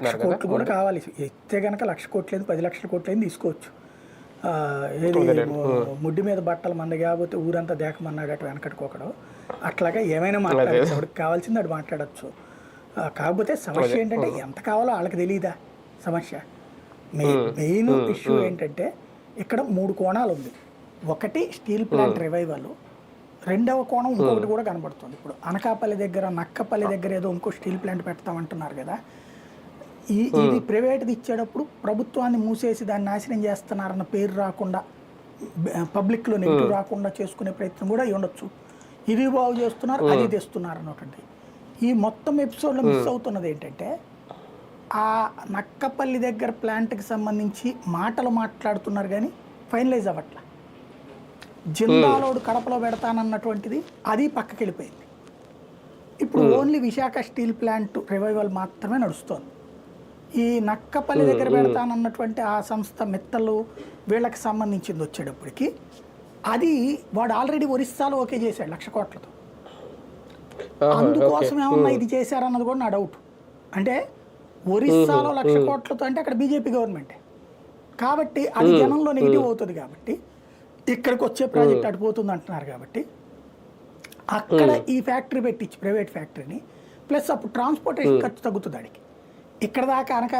1,00,00,000 కూడా కావాలి. ఎత్తే గనక 1,00,00,000 కోట్లేదు 10,00,00,000 కోట్లేదు తీసుకోవచ్చు. ఏది ముడ్డి మీద బట్టలు మంద కాకపోతే ఊరంతా దేకమన్నాడు అటు వెనకట్టుకోకడు. అట్లాగా ఏమైనా మాట్లాడచ్చు, వాడికి కావాల్సింది అది మాట్లాడచ్చు. కాకపోతే సమస్య ఏంటంటే ఎంత కావాలో వాళ్ళకి తెలియదా సమస్య. మెయిన్ ఇష్యూ ఏంటంటే ఇక్కడ 3 కోణాలు ఉంది. ఒకటి స్టీల్ ప్లాంట్ రివైవల్, రెండవ కోణం ఇంకొకటి కూడా కనబడుతుంది. ఇప్పుడు అనకాపల్లి దగ్గర నక్కపల్లి దగ్గర ఏదో ఇంకో స్టీల్ ప్లాంట్ పెడతామంటున్నారు కదా. ఇది ప్రైవేట్ది ఇచ్చేటప్పుడు ప్రభుత్వాన్ని మూసేసి దాన్ని నాశనం చేస్తున్నారన్న పేరు రాకుండా, పబ్లిక్లో నెగిటివ్ రాకుండా చేసుకునే ప్రయత్నం కూడా ఉండొచ్చు. ఇది బాగు చేస్తున్నారు, అది తెస్తున్నారు అన్నటువంటి ఈ మొత్తం ఎపిసోడ్లో మిస్ అవుతున్నది ఏంటంటే, ఆ నక్కపల్లి దగ్గర ప్లాంట్కి సంబంధించి మాటలు మాట్లాడుతున్నారు కానీ ఫైనలైజ్ అవ్వట్లా. జిందాలోడు కడపలో పెడతానన్నటువంటిది అది పక్కకి వెళ్ళిపోయింది. ఇప్పుడు only Visakha steel plant revival మాత్రమే నడుస్తోంది. ఈ నక్కపల్లి దగ్గర పెడతానన్నటువంటి ఆ సంస్థ మిత్తలు వీళ్ళకి సంబంధించింది వచ్చేటప్పటికి అది వాడు ఆల్రెడీ ఒరిస్సాలో ఓకే చేశాడు 1,00,00,000 కోట్లతో. అందుకోసం ఏమన్నా ఇది చేశారన్నది కూడా నా డౌట్. అంటే ఒరిస్సాలో 1,00,00,000 కోట్లతో అంటే అక్కడ బీజేపీ గవర్నమెంటే కాబట్టి అది జనంలో నెగిటివ్ అవుతుంది. కాబట్టి ఇక్కడికి వచ్చే ప్రాజెక్ట్ అడిపోతుంది అంటున్నారు. కాబట్టి అక్కడ ఈ ఫ్యాక్టరీ పెట్టించి ప్రైవేట్ ఫ్యాక్టరీని, ప్లస్ అప్పుడు ట్రాన్స్పోర్టేషన్ ఖర్చు తగ్గుతుంది. అడిగి ఇక్కడ దాకా అనక